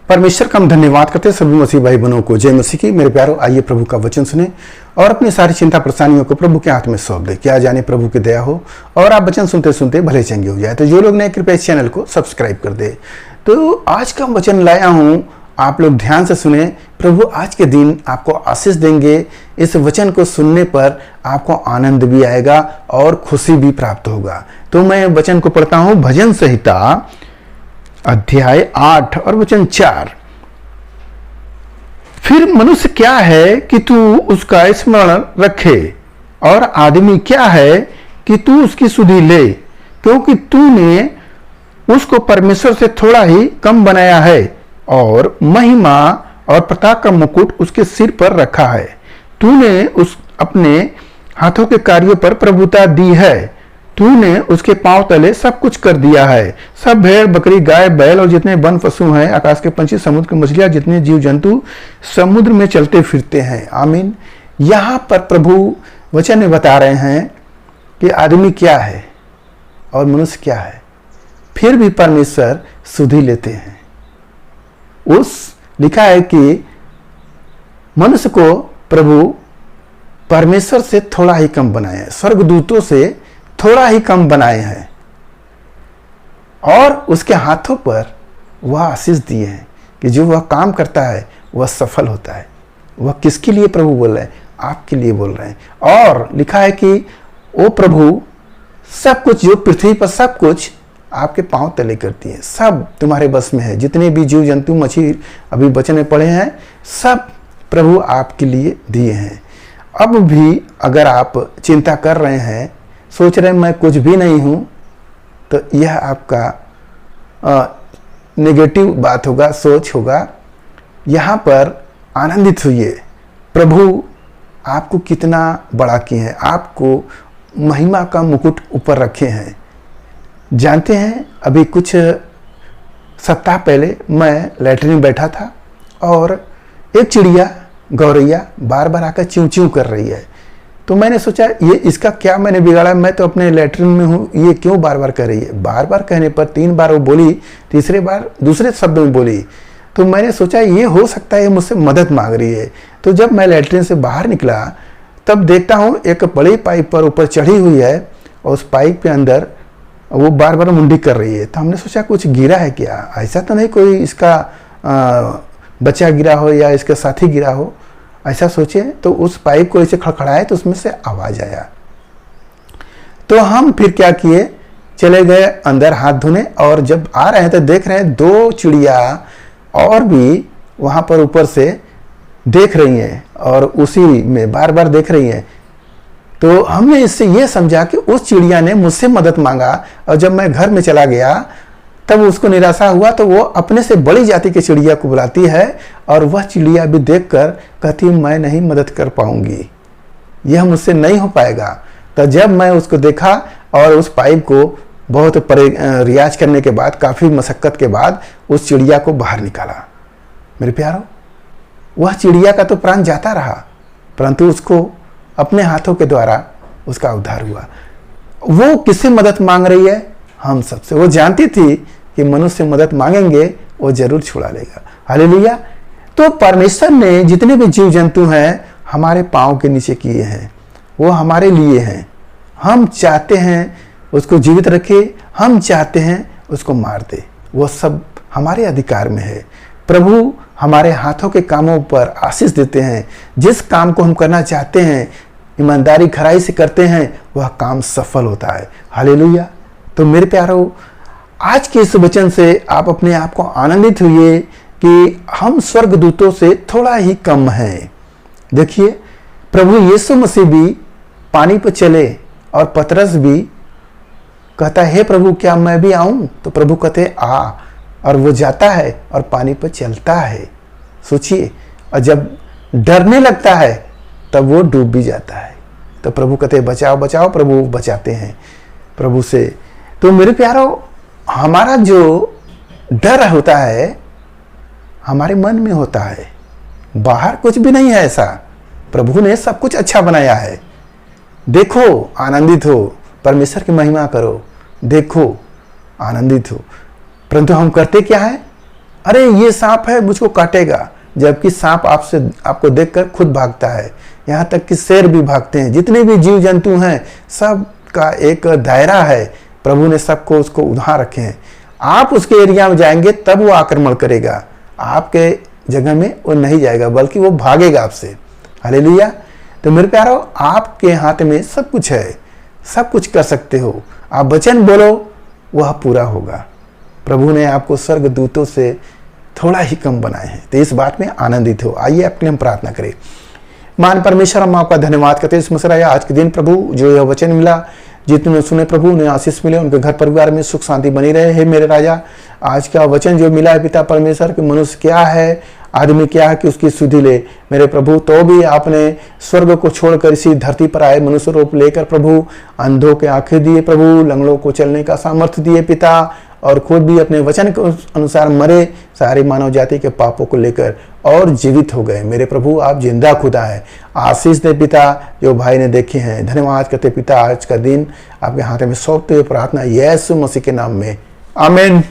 परमेश्वर का हम धन्यवाद करते हैं सभी मसीह भाई बहनों को। जय मसीह की। मेरे प्यारों, आइए प्रभु का वचन सुने और अपनी सारी चिंता परेशानियों को प्रभु के हाथ में सौंप दे। क्या जाने प्रभु की दया हो और आप वचन सुनते सुनते भले चंगे हो जाए। तो जो लोग नए, कृपया इस चैनल को सब्सक्राइब कर दे। तो आज का वचन लाया हूँ, आप लोग ध्यान से सुने। प्रभु आज के दिन आपको आशीष देंगे। इस वचन को सुनने पर आपको आनंद भी आएगा और खुशी भी प्राप्त होगा। तो मैं वचन को पढ़ता हूँ, भजन संहिता अध्याय 8 और वचन 4। फिर मनुष्य क्या है कि तू उसका स्मरण रखे, और आदमी क्या है कि तू उसकी सुधि ले, क्योंकि तूने उसको परमेश्वर से थोड़ा ही कम बनाया है और महिमा और प्रताप का मुकुट उसके सिर पर रखा है। तूने उस अपने हाथों के कार्यों पर प्रभुता दी है। तूने उसके पांव तले सब कुछ कर दिया है। सब भेड़ बकरी गाय बैल और जितने वन पशु हैं, आकाश के पंछी, समुद्र की मछलियां, जितने जीव जंतु समुद्र में चलते फिरते हैं। आमीन। यहां पर प्रभु वचन में बता रहे हैं कि आदमी क्या है और मनुष्य क्या है। फिर भी परमेश्वर सुधि लेते हैं। लिखा है कि मनुष्य को प्रभु परमेश्वर से थोड़ा ही कम बनाए हैं, स्वर्गदूतों से थोड़ा ही कम बनाए हैं, और उसके हाथों पर वह आशीष दिए हैं कि जो वह काम करता है वह सफल होता है। वह किसके लिए प्रभु बोल रहे हैं? आपके लिए बोल रहे हैं। और लिखा है कि वो प्रभु सब कुछ, जो पृथ्वी पर सब कुछ आपके पांव तले करती है। सब तुम्हारे बस में है। जितने भी जीव जंतु मछली अभी वचन में पढ़े हैं, सब प्रभु आपके लिए दिए हैं। अब भी अगर आप चिंता कर रहे हैं, सोच रहे हैं मैं कुछ भी नहीं हूं, तो यह आपका नेगेटिव बात होगा, सोच होगा। यहां पर आनंदित हुइए। प्रभु आपको कितना बड़ा किए हैं, आपको महिमा का मुकुट ऊपर रखे हैं। जानते हैं, अभी कुछ सप्ताह पहले मैं लैट्रिन में बैठा था और एक चिड़िया गौरैया बार बार आकर च्यूं च्यूं कर रही है। तो मैंने सोचा ये इसका क्या मैंने बिगाड़ा, मैं तो अपने लैट्रिन में हूँ, ये क्यों बार बार कर रही है। बार बार कहने पर 3 बार वो बोली, तीसरे बार दूसरे शब्द में बोली। तो मैंने सोचा ये हो सकता है ये मुझसे मदद मांग रही है। तो जब मैं लैट्रिन से बाहर निकला तब देखता हूँ एक बड़ी पाइप पर ऊपर चढ़ी हुई है और उस पाइप के अंदर वो बार बार मुंडी कर रही है। तो हमने सोचा कुछ गिरा है क्या, ऐसा तो नहीं कोई इसका बच्चा गिरा हो या इसका साथी गिरा हो, ऐसा सोचे। तो उस पाइप को ऐसे खड़खड़ाए तो उसमें से आवाज आया। तो हम फिर क्या किए, चले गए अंदर हाथ धोने, और जब आ रहे हैं तो देख रहे हैं 2 चिड़िया और भी वहां पर ऊपर से देख रही हैं और उसी में बार बार देख रही हैं। तो हमने इससे यह समझा कि उस चिड़िया ने मुझसे मदद मांगा, और जब मैं घर में चला गया तब उसको निराशा हुआ, तो वो अपने से बड़ी जाति की चिड़िया को बुलाती है और वह चिड़िया भी देखकर कहती मैं नहीं मदद कर पाऊंगी, यह मुझसे नहीं हो पाएगा। तो जब मैं उसको देखा और उस पाइप को बहुत रियाज करने के बाद, काफ़ी मशक्क़त के बाद उस चिड़िया को बाहर निकाला। मेरे प्यारों, वह चिड़िया का तो प्राण जाता रहा, परंतु उसको अपने हाथों के द्वारा उसका उद्धार हुआ। वो किससे मदद मांग रही है? हम सबसे। वो जानती थी कि मनुष्य मदद मांगेंगे वो जरूर छुड़ा लेगा। हालेलुया। तो परमेश्वर ने जितने भी जीव जंतु हैं हमारे पांव के नीचे किए हैं, वो हमारे लिए हैं। हम चाहते हैं उसको जीवित रखे, हम चाहते हैं उसको मार दे, वो सब हमारे अधिकार में है। प्रभु हमारे हाथों के कामों पर आशीष देते हैं। जिस काम को हम करना चाहते हैं, ईमानदारी खराई से करते हैं, वह काम सफल होता है। हालेलुया। तो मेरे प्यारों, आज के इस वचन से आप अपने आप को आनंदित हुए कि हम स्वर्गदूतों से थोड़ा ही कम हैं। देखिए, प्रभु यीशु मसीह भी पानी पर चले और पतरस भी कहता है हे प्रभु क्या मैं भी आऊं? तो प्रभु कहते आ, और वो जाता है और पानी पर चलता है। सोचिए, और जब डरने लगता है तब वो डूब भी जाता है। तो प्रभु कहते बचाओ बचाओ, प्रभु बचाते हैं प्रभु से। तो मेरे प्यारों, हमारा जो डर होता है हमारे मन में होता है, बाहर कुछ भी नहीं है ऐसा। प्रभु ने सब कुछ अच्छा बनाया है। देखो, आनंदित हो, परमेश्वर की महिमा करो, देखो, आनंदित हो। परंतु हम करते क्या है? अरे ये सांप है, मुझको काटेगा, जबकि सांप आपको देखकर खुद भागता है। यहाँ तक कि शेर भी भागते हैं। जितने भी जीव जंतु हैं सब का एक दायरा है, प्रभु ने सबको उसको उधार रखे हैं। आप उसके एरिया में जाएंगे तब वो आक्रमण करेगा, आपके जगह में वो नहीं जाएगा, बल्कि वो भागेगा आपसे। हालेलुया। तो मेरे प्यारो, आपके हाथ में सब कुछ है, सब कुछ कर सकते हो। आप वचन बोलो, वह पूरा होगा। प्रभु ने आपको स्वर्ग दूतों से थोड़ा ही कम बनाए हैं, तो इस बात में आनंदित हो। आइए आपके लिए हम प्रार्थना करें। मान परमेश्वर, हम आपका धन्यवाद करते हैं इस मसरा आज के दिन प्रभु जो यह वचन मिला, जितने सुने प्रभु उन्हें आशीष मिले, उनके घर परिवार में सुख शांति बनी रहे। हे मेरे राजा, आज का वचन जो मिला है पिता परमेश्वर कि मनुष्य क्या है, आदमी क्या है कि उसकी सुधि ले। मेरे प्रभु, तो भी आपने स्वर्ग को छोड़कर इसी धरती पर आए, मनुष्य रूप लेकर प्रभु अंधों के आंखें दिए प्रभु, लंगड़ों को चलने का सामर्थ्य दिए पिता, और खुद भी अपने वचन के अनुसार मरे, सारी मानव जाति के पापों को लेकर, और जीवित हो गए। मेरे प्रभु, आप जिंदा खुदा है। आशीष दे पिता जो भाई ने देखे हैं। धन्यवाद करते पिता, आज का दिन आपके हाथ में सौंपते हुए प्रार्थना यीशु मसीह के नाम में, आमीन।